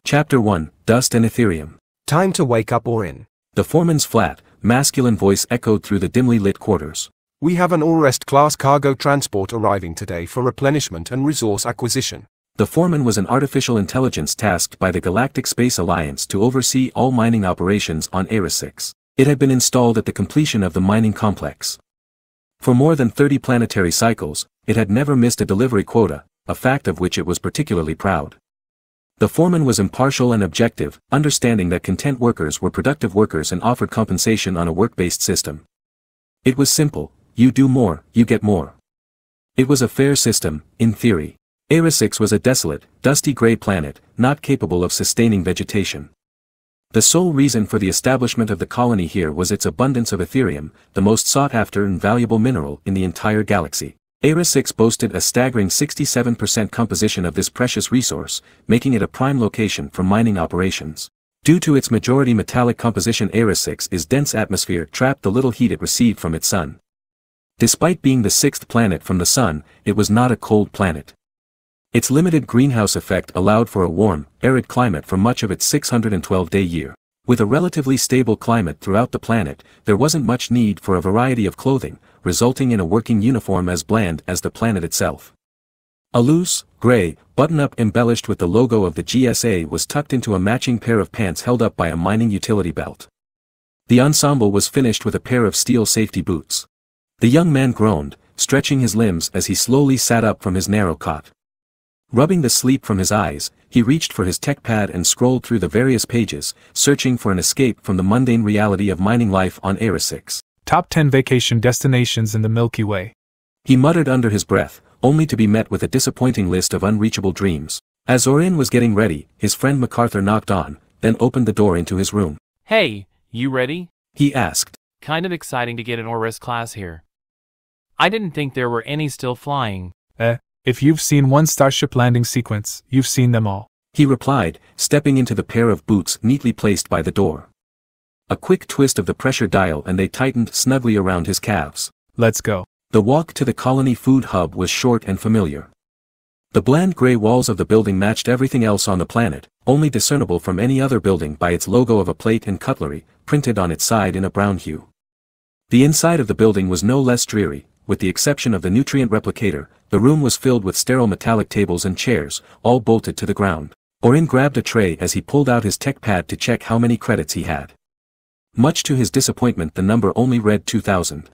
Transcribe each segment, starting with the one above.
Chapter 1, Dust and Etherium. Time to wake up, Orin. The foreman's flat, masculine voice echoed through the dimly lit quarters. We have an Orest-class cargo transport arriving today for replenishment and resource acquisition. The foreman was an artificial intelligence tasked by the Galactic Space Alliance to oversee all mining operations on Eris 6. It had been installed at the completion of the mining complex. For more than 30 planetary cycles, it had never missed a delivery quota, a fact of which it was particularly proud. The foreman was impartial and objective, understanding that content workers were productive workers and offered compensation on a work-based system. It was simple: you do more, you get more. It was a fair system, in theory. Eris 6 was a desolate, dusty gray planet, not capable of sustaining vegetation. The sole reason for the establishment of the colony here was its abundance of Etherium, the most sought-after and valuable mineral in the entire galaxy. Eris 6 boasted a staggering 67% composition of this precious resource, making it a prime location for mining operations. Due to its majority metallic composition, Eris 6's dense atmosphere trapped the little heat it received from its sun. Despite being the sixth planet from the sun, it was not a cold planet. Its limited greenhouse effect allowed for a warm, arid climate for much of its 612-day year. With a relatively stable climate throughout the planet, there wasn't much need for a variety of clothing, resulting in a working uniform as bland as the planet itself. A loose, gray, button-up embellished with the logo of the GSA was tucked into a matching pair of pants held up by a mining utility belt. The ensemble was finished with a pair of steel safety boots. The young man groaned, stretching his limbs as he slowly sat up from his narrow cot. Rubbing the sleep from his eyes, he reached for his tech pad and scrolled through the various pages, searching for an escape from the mundane reality of mining life on Eris 6. Top 10 vacation destinations in the Milky Way. He muttered under his breath, only to be met with a disappointing list of unreachable dreams. As Orin was getting ready, his friend MacArthur knocked on, then opened the door into his room. Hey, you ready? He asked. Kind of exciting to get an Orest class here. I didn't think there were any still flying. If you've seen one Starship landing sequence, you've seen them all. He replied, stepping into the pair of boots neatly placed by the door. A quick twist of the pressure dial and they tightened snugly around his calves. Let's go. The walk to the colony food hub was short and familiar. The bland gray walls of the building matched everything else on the planet, only discernible from any other building by its logo of a plate and cutlery, printed on its side in a brown hue. The inside of the building was no less dreary. With the exception of the nutrient replicator, the room was filled with sterile metallic tables and chairs, all bolted to the ground. Orin grabbed a tray as he pulled out his tech pad to check how many credits he had. Much to his disappointment, the number only read 2,000.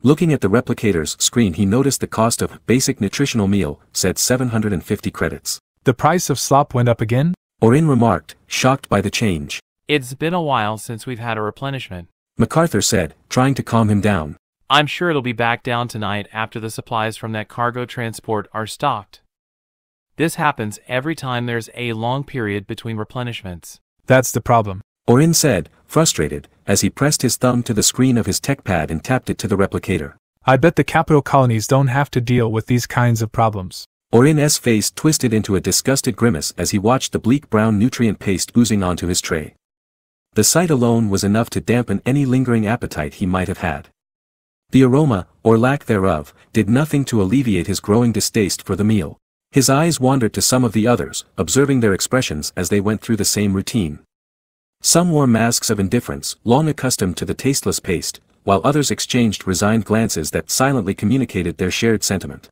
Looking at the replicator's screen, he noticed the cost of basic nutritional meal said 750 credits. The price of slop went up again? Orin remarked, shocked by the change. It's been a while since we've had a replenishment, MacArthur said, trying to calm him down. I'm sure it'll be back down tonight after the supplies from that cargo transport are stocked. This happens every time there's a long period between replenishments. That's the problem, Orin said, frustrated, as he pressed his thumb to the screen of his tech pad and tapped it to the replicator. I bet the capital colonies don't have to deal with these kinds of problems. Orin's face twisted into a disgusted grimace as he watched the bleak brown nutrient paste oozing onto his tray. The sight alone was enough to dampen any lingering appetite he might have had. The aroma, or lack thereof, did nothing to alleviate his growing distaste for the meal. His eyes wandered to some of the others, observing their expressions as they went through the same routine. Some wore masks of indifference, long accustomed to the tasteless paste, while others exchanged resigned glances that silently communicated their shared sentiment.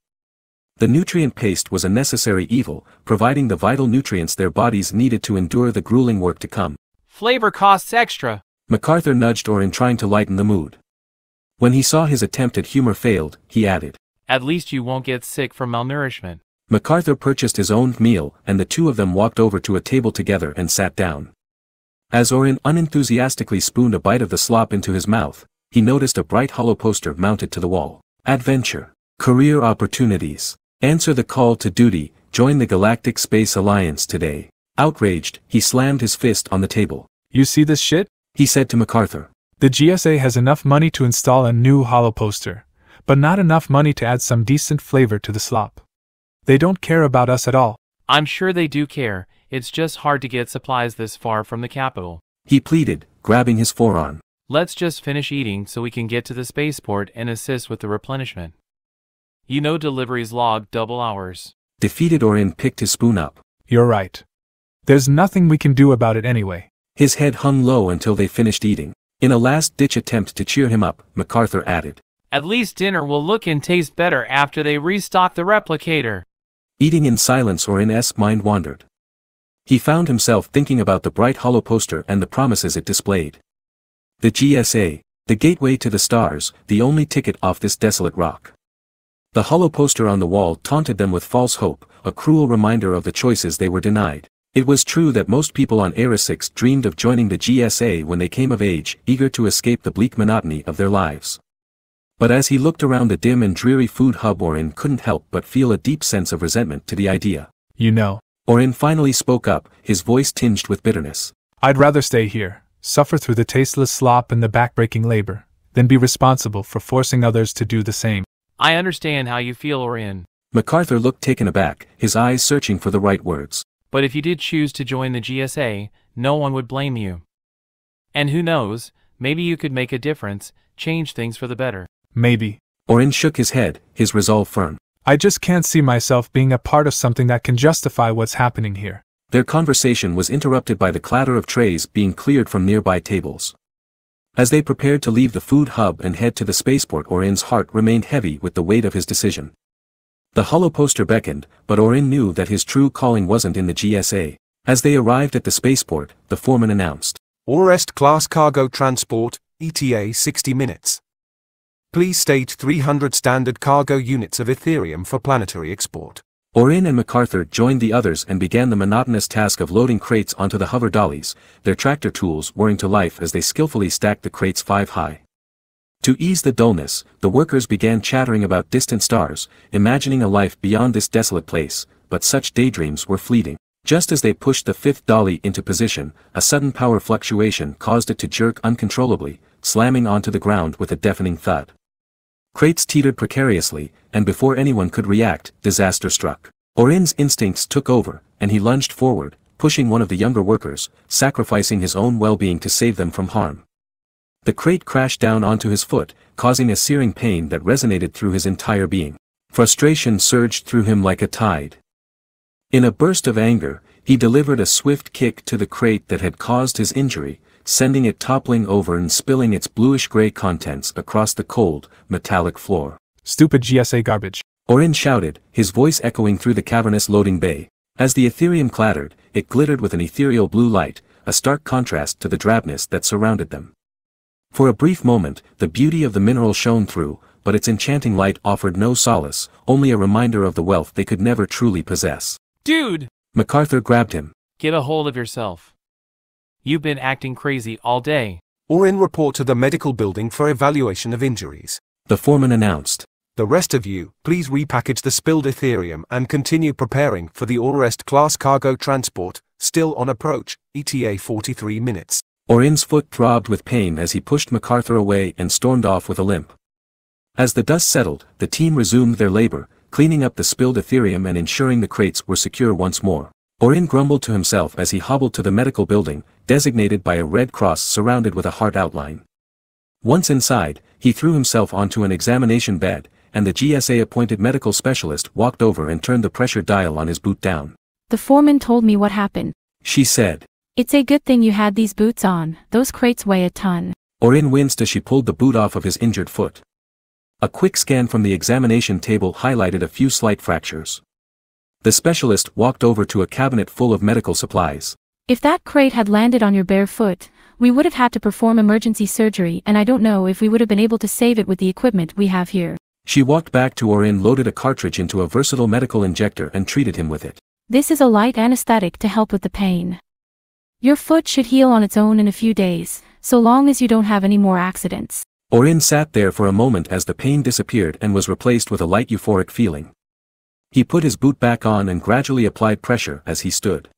The nutrient paste was a necessary evil, providing the vital nutrients their bodies needed to endure the grueling work to come. Flavor costs extra. MacArthur nudged Orin, trying to lighten the mood. When he saw his attempt at humor failed, he added, At least you won't get sick from malnourishment. MacArthur purchased his own meal, and the two of them walked over to a table together and sat down. As Orin unenthusiastically spooned a bite of the slop into his mouth, he noticed a bright hollow poster mounted to the wall. Adventure. Career opportunities. Answer the call to duty, join the Galactic Space Alliance today. Outraged, he slammed his fist on the table. You see this shit? He said to MacArthur. The GSA has enough money to install a new hollow poster, but not enough money to add some decent flavor to the slop. They don't care about us at all. I'm sure they do care, it's just hard to get supplies this far from the capital. He pleaded, grabbing his forearm. Let's just finish eating so we can get to the spaceport and assist with the replenishment. You know deliveries log double hours. Defeated, Orin picked his spoon up. You're right. There's nothing we can do about it anyway. His head hung low until they finished eating. In a last-ditch attempt to cheer him up, MacArthur added, At least dinner will look and taste better after they restock the replicator. Eating in silence, Orin's mind wandered. He found himself thinking about the bright hollow poster and the promises it displayed. The GSA, the gateway to the stars, the only ticket off this desolate rock. The hollow poster on the wall taunted them with false hope, a cruel reminder of the choices they were denied. It was true that most people on Era 6 dreamed of joining the GSA when they came of age, eager to escape the bleak monotony of their lives. But as he looked around the dim and dreary food hub, Orin couldn't help but feel a deep sense of resentment to the idea. You know, Orin finally spoke up, his voice tinged with bitterness. I'd rather stay here, suffer through the tasteless slop and the backbreaking labor, than be responsible for forcing others to do the same. I understand how you feel, Orin. MacArthur looked taken aback, his eyes searching for the right words. But if you did choose to join the GSA, no one would blame you. And who knows, maybe you could make a difference, change things for the better. Maybe. Orin shook his head, his resolve firm. I just can't see myself being a part of something that can justify what's happening here. Their conversation was interrupted by the clatter of trays being cleared from nearby tables. As they prepared to leave the food hub and head to the spaceport, Orin's heart remained heavy with the weight of his decision. The hollow poster beckoned, but Orin knew that his true calling wasn't in the GSA. As they arrived at the spaceport, the foreman announced, Orest Class Cargo Transport, ETA 60 minutes. Please stage 300 standard cargo units of Etherium for planetary export. Orin and MacArthur joined the others and began the monotonous task of loading crates onto the hover dollies, their tractor tools whirring to life as they skillfully stacked the crates 5 high. To ease the dullness, the workers began chattering about distant stars, imagining a life beyond this desolate place, but such daydreams were fleeting. Just as they pushed the 5th dolly into position, a sudden power fluctuation caused it to jerk uncontrollably, slamming onto the ground with a deafening thud. Crates teetered precariously, and before anyone could react, disaster struck. Orin's instincts took over, and he lunged forward, pushing one of the younger workers, sacrificing his own well-being to save them from harm. The crate crashed down onto his foot, causing a searing pain that resonated through his entire being. Frustration surged through him like a tide. In a burst of anger, he delivered a swift kick to the crate that had caused his injury, sending it toppling over and spilling its bluish-gray contents across the cold, metallic floor. Stupid GSA garbage. Orin shouted, his voice echoing through the cavernous loading bay. As the Etherium clattered, it glittered with an ethereal blue light, a stark contrast to the drabness that surrounded them. For a brief moment, the beauty of the mineral shone through, but its enchanting light offered no solace, only a reminder of the wealth they could never truly possess. Dude! MacArthur grabbed him. Get a hold of yourself. You've been acting crazy all day. Orin report to the medical building for evaluation of injuries. The foreman announced. The rest of you, please repackage the spilled Etherium and continue preparing for the Orest Class Cargo Transport, still on approach, ETA 43 minutes. Orin's foot throbbed with pain as he pushed MacArthur away and stormed off with a limp. As the dust settled, the team resumed their labor, cleaning up the spilled Etherium and ensuring the crates were secure once more. Orin grumbled to himself as he hobbled to the medical building, designated by a red cross surrounded with a heart outline. Once inside, he threw himself onto an examination bed, and the GSA-appointed medical specialist walked over and turned the pressure dial on his boot down. The foreman told me what happened. She said. It's a good thing you had these boots on, those crates weigh a ton. Orin winced as she pulled the boot off of his injured foot. A quick scan from the examination table highlighted a few slight fractures. The specialist walked over to a cabinet full of medical supplies. If that crate had landed on your bare foot, we would have had to perform emergency surgery, and I don't know if we would have been able to save it with the equipment we have here. She walked back to Orin, loaded a cartridge into a versatile medical injector and treated him with it. This is a light anesthetic to help with the pain. Your foot should heal on its own in a few days, so long as you don't have any more accidents. Orin sat there for a moment as the pain disappeared and was replaced with a light euphoric feeling. He put his boot back on and gradually applied pressure as he stood.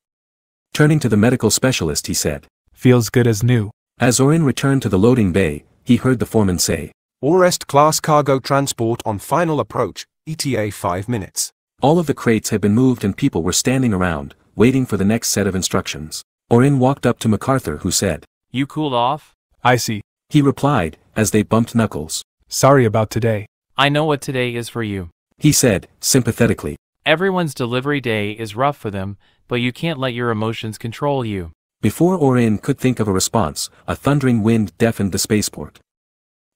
Turning to the medical specialist, he said, Feels good as new. As Orin returned to the loading bay, he heard the foreman say, Orest Class Cargo Transport on final approach, ETA 5 minutes. All of the crates had been moved and people were standing around, waiting for the next set of instructions. Orin walked up to MacArthur, who said, You cooled off? I see. He replied, as they bumped knuckles. Sorry about today. I know what today is for you. He said, sympathetically. Everyone's delivery day is rough for them, but you can't let your emotions control you. Before Orin could think of a response, a thundering wind deafened the spaceport.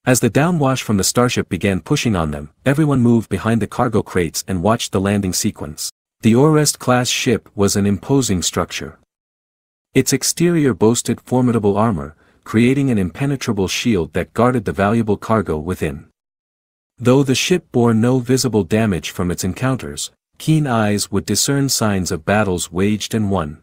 As the downwash from the starship began pushing on them, everyone moved behind the cargo crates and watched the landing sequence. The Orest-class ship was an imposing structure. Its exterior boasted formidable armor, creating an impenetrable shield that guarded the valuable cargo within. Though the ship bore no visible damage from its encounters, keen eyes would discern signs of battles waged and won.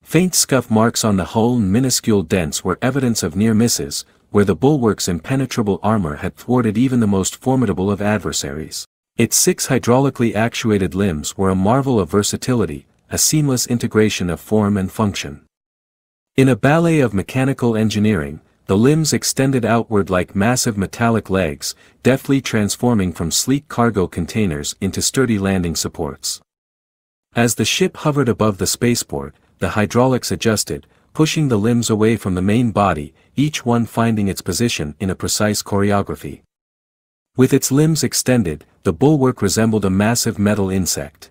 Faint scuff marks on the hull and minuscule dents were evidence of near misses, where the Bulwark's impenetrable armor had thwarted even the most formidable of adversaries. Its 6 hydraulically actuated limbs were a marvel of versatility, a seamless integration of form and function. In a ballet of mechanical engineering, the limbs extended outward like massive metallic legs, deftly transforming from sleek cargo containers into sturdy landing supports. As the ship hovered above the spaceport, the hydraulics adjusted, pushing the limbs away from the main body, each one finding its position in a precise choreography. With its limbs extended, the Bulwark resembled a massive metal insect.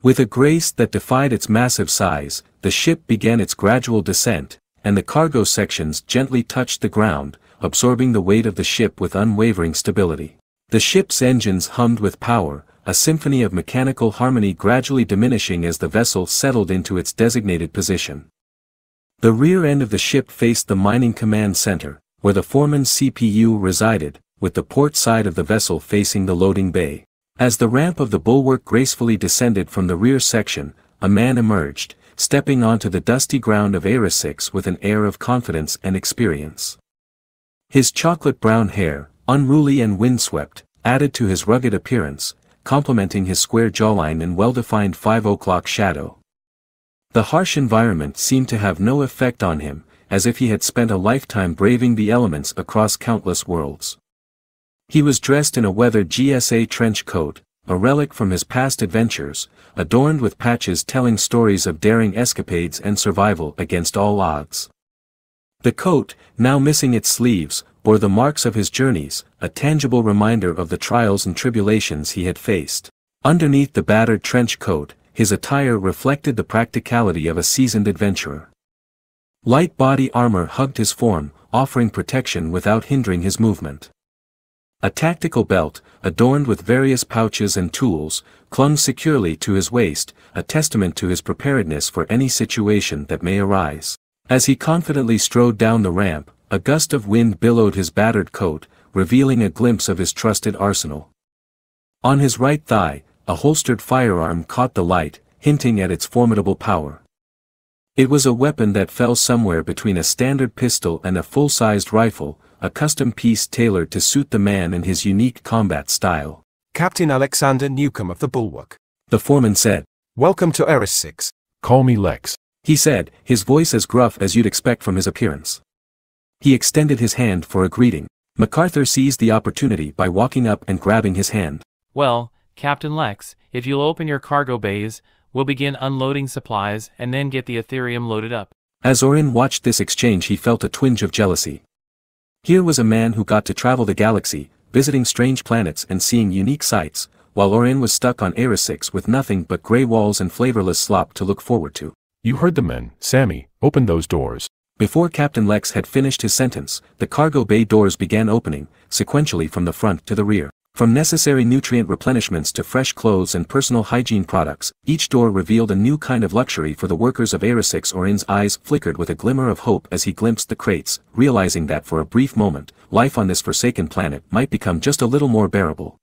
With a grace that defied its massive size, the ship began its gradual descent, and the cargo sections gently touched the ground, absorbing the weight of the ship with unwavering stability. The ship's engines hummed with power, a symphony of mechanical harmony gradually diminishing as the vessel settled into its designated position. The rear end of the ship faced the mining command center, where the foreman's CPU resided, with the port side of the vessel facing the loading bay. As the ramp of the Bulwark gracefully descended from the rear section, a man emerged, stepping onto the dusty ground of Era 6 with an air of confidence and experience. His chocolate-brown hair, unruly and windswept, added to his rugged appearance, complementing his square jawline and well-defined 5 o'clock shadow. The harsh environment seemed to have no effect on him, as if he had spent a lifetime braving the elements across countless worlds. He was dressed in a weathered GSA trench coat, a relic from his past adventures, adorned with patches telling stories of daring escapades and survival against all odds. The coat, now missing its sleeves, bore the marks of his journeys, a tangible reminder of the trials and tribulations he had faced. Underneath the battered trench coat, his attire reflected the practicality of a seasoned adventurer. Light body armor hugged his form, offering protection without hindering his movement. A tactical belt, adorned with various pouches and tools, clung securely to his waist, a testament to his preparedness for any situation that may arise. As he confidently strode down the ramp, a gust of wind billowed his battered coat, revealing a glimpse of his trusted arsenal. On his right thigh, a holstered firearm caught the light, hinting at its formidable power. It was a weapon that fell somewhere between a standard pistol and a full-sized rifle, a custom piece tailored to suit the man and his unique combat style. Captain Alexander Newcomb of the Bulwark. The foreman said. Welcome to Eris 6. Call me Lex. He said, his voice as gruff as you'd expect from his appearance. He extended his hand for a greeting. MacArthur seized the opportunity by walking up and grabbing his hand. Well, Captain Lex, if you'll open your cargo bays, we'll begin unloading supplies and then get the Etherium loaded up. As Orin watched this exchange, he felt a twinge of jealousy. Here was a man who got to travel the galaxy, visiting strange planets and seeing unique sights, while Orin was stuck on Era 6 with nothing but gray walls and flavorless slop to look forward to. You heard the men. Sammy, open those doors. Before Captain Lex had finished his sentence, the cargo bay doors began opening, sequentially from the front to the rear. From necessary nutrient replenishments to fresh clothes and personal hygiene products, each door revealed a new kind of luxury for the workers of Era 6. Orin's eyes flickered with a glimmer of hope as he glimpsed the crates, realizing that for a brief moment, life on this forsaken planet might become just a little more bearable.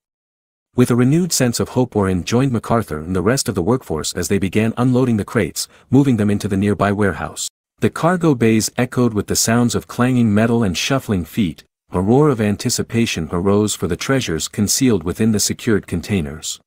With a renewed sense of hope, Orin joined MacArthur and the rest of the workforce as they began unloading the crates, moving them into the nearby warehouse. The cargo bays echoed with the sounds of clanging metal and shuffling feet. A roar of anticipation arose for the treasures concealed within the secured containers.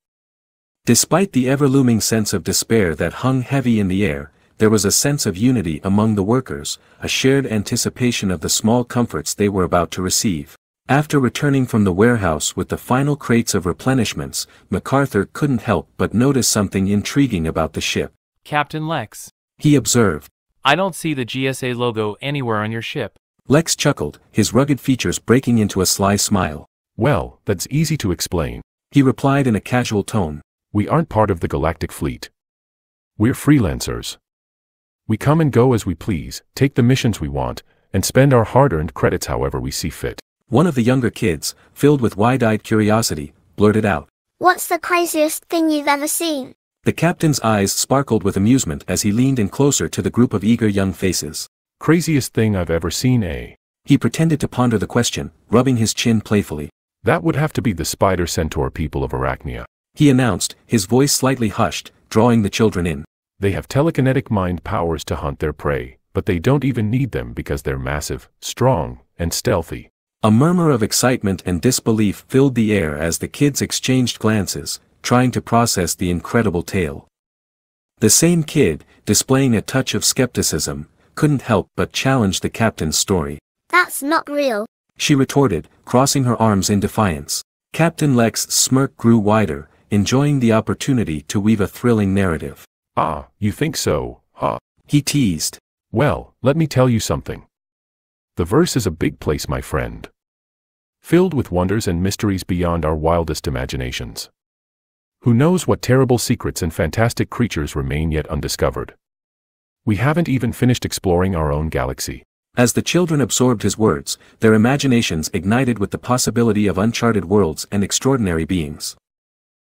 Despite the ever-looming sense of despair that hung heavy in the air, there was a sense of unity among the workers, a shared anticipation of the small comforts they were about to receive. After returning from the warehouse with the final crates of replenishments, MacArthur couldn't help but notice something intriguing about the ship. Captain Lex, he observed. I don't see the GSA logo anywhere on your ship. Lex chuckled, his rugged features breaking into a sly smile. Well, that's easy to explain. He replied in a casual tone. We aren't part of the galactic fleet. We're freelancers. We come and go as we please, take the missions we want, and spend our hard-earned credits however we see fit. One of the younger kids, filled with wide-eyed curiosity, blurted out. What's the craziest thing you've ever seen? The captain's eyes sparkled with amusement as he leaned in closer to the group of eager young faces. Craziest thing I've ever seen, eh? He pretended to ponder the question, rubbing his chin playfully. That would have to be the spider centaur people of Arachnia. He announced, his voice slightly hushed, drawing the children in. They have telekinetic mind powers to hunt their prey, but they don't even need them because they're massive, strong, and stealthy. A murmur of excitement and disbelief filled the air as the kids exchanged glances, trying to process the incredible tale. The same kid, displaying a touch of skepticism, couldn't help but challenge the captain's story. That's not real, she retorted, crossing her arms in defiance. Captain Lex's smirk grew wider, enjoying the opportunity to weave a thrilling narrative. Ah, you think so, huh? He teased. Well, let me tell you something. The verse is a big place, my friend. Filled with wonders and mysteries beyond our wildest imaginations. Who knows what terrible secrets and fantastic creatures remain yet undiscovered? We haven't even finished exploring our own galaxy. As the children absorbed his words, their imaginations ignited with the possibility of uncharted worlds and extraordinary beings.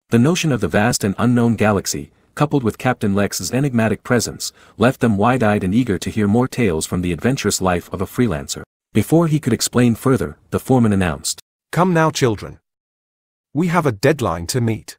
The notion of the vast and unknown galaxy, coupled with Captain Lex's enigmatic presence, left them wide-eyed and eager to hear more tales from the adventurous life of a freelancer. Before he could explain further, the foreman announced. Come now, children. We have a deadline to meet.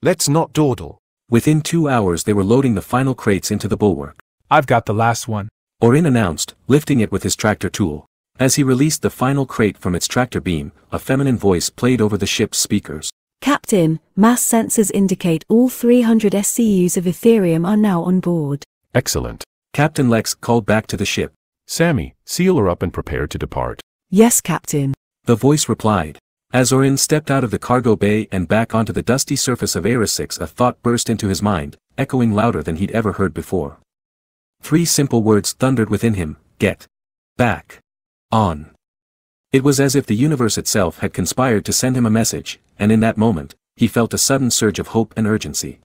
Let's not dawdle. Within 2 hours they were loading the final crates into the Bulwark. I've got the last one, Orin announced, lifting it with his tractor tool. As he released the final crate from its tractor beam, a feminine voice played over the ship's speakers. Captain, mass sensors indicate all 300 SCUs of Etherium are now on board. Excellent. Captain Lex called back to the ship. Sammy, seal her up and prepare to depart. Yes, Captain. The voice replied. As Orin stepped out of the cargo bay and back onto the dusty surface of Era 6, a thought burst into his mind, echoing louder than he'd ever heard before. 3 simple words thundered within him: get back on. It was as if the universe itself had conspired to send him a message, and in that moment, he felt a sudden surge of hope and urgency.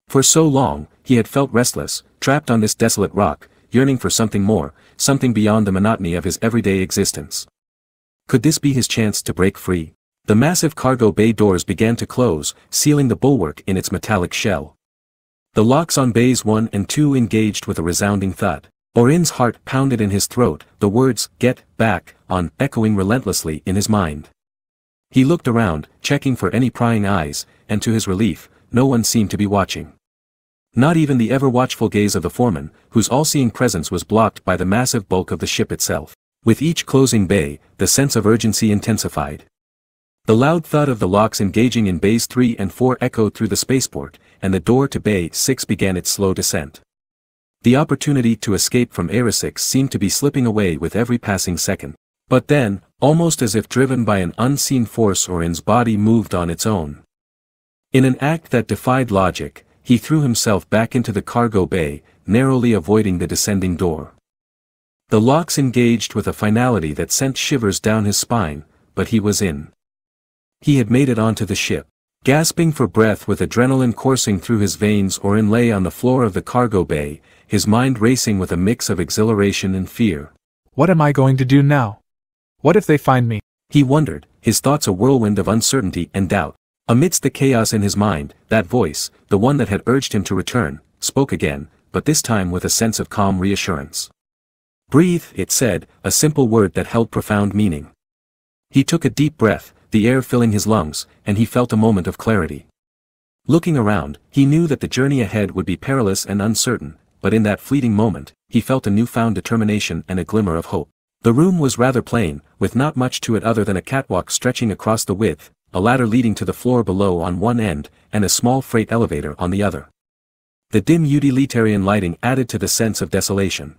For so long, he had felt restless, trapped on this desolate rock, yearning for something more, something beyond the monotony of his everyday existence. Could this be his chance to break free? The massive cargo bay doors began to close, sealing the Bulwark in its metallic shell. The locks on bays 1 and 2 engaged with a resounding thud. Orin's heart pounded in his throat, the words, get back on, echoing relentlessly in his mind. He looked around, checking for any prying eyes, and to his relief, no one seemed to be watching. Not even the ever-watchful gaze of the foreman, whose all-seeing presence was blocked by the massive bulk of the ship itself. With each closing bay, the sense of urgency intensified. The loud thud of the locks engaging in bays 3 and 4 echoed through the spaceport, and the door to bay 6 began its slow descent. The opportunity to escape from Era 6 seemed to be slipping away with every passing second. But then, almost as if driven by an unseen force, Orin's body moved on its own. In an act that defied logic, he threw himself back into the cargo bay, narrowly avoiding the descending door. The locks engaged with a finality that sent shivers down his spine, but he was in. He had made it onto the ship. Gasping for breath with adrenaline coursing through his veins, Orin lay on the floor of the cargo bay, his mind racing with a mix of exhilaration and fear. What am I going to do now? What if they find me? He wondered, his thoughts a whirlwind of uncertainty and doubt. Amidst the chaos in his mind, that voice, the one that had urged him to return, spoke again, but this time with a sense of calm reassurance. Breathe, it said, a simple word that held profound meaning. He took a deep breath, the air filling his lungs, and he felt a moment of clarity. Looking around, he knew that the journey ahead would be perilous and uncertain, but in that fleeting moment, he felt a newfound determination and a glimmer of hope. The room was rather plain, with not much to it other than a catwalk stretching across the width, a ladder leading to the floor below on one end, and a small freight elevator on the other. The dim utilitarian lighting added to the sense of desolation.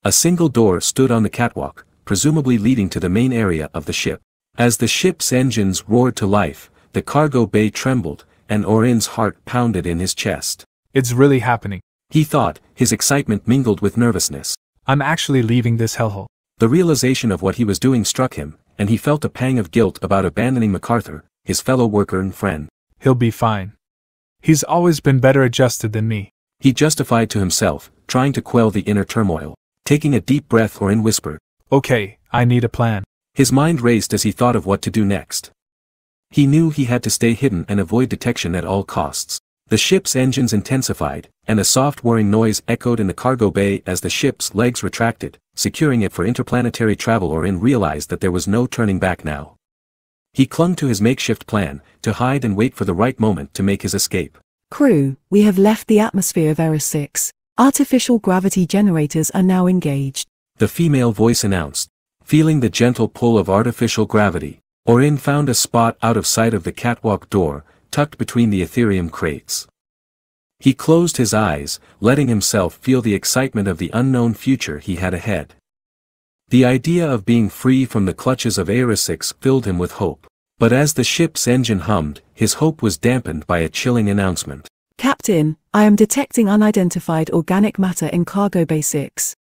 A single door stood on the catwalk, presumably leading to the main area of the ship. As the ship's engines roared to life, the cargo bay trembled, and Orin's heart pounded in his chest. It's really happening, he thought, his excitement mingled with nervousness. I'm actually leaving this hellhole. The realization of what he was doing struck him, and he felt a pang of guilt about abandoning MacArthur, his fellow worker and friend. He'll be fine. He's always been better adjusted than me. He justified to himself, trying to quell the inner turmoil. Taking a deep breath, Orin whispered. Okay, I need a plan. His mind raced as he thought of what to do next. He knew he had to stay hidden and avoid detection at all costs. The ship's engines intensified, and a soft whirring noise echoed in the cargo bay as the ship's legs retracted, securing it for interplanetary travel. Orin realized that there was no turning back now. He clung to his makeshift plan, to hide and wait for the right moment to make his escape. Crew, we have left the atmosphere of Eris 6. Artificial gravity generators are now engaged. The female voice announced. Feeling the gentle pull of artificial gravity, Orin found a spot out of sight of the catwalk door, tucked between the Etherium crates. He closed his eyes, letting himself feel the excitement of the unknown future he had ahead. The idea of being free from the clutches of Eris 6 filled him with hope. But as the ship's engine hummed, his hope was dampened by a chilling announcement. Captain, I am detecting unidentified organic matter in Cargo Bay 6.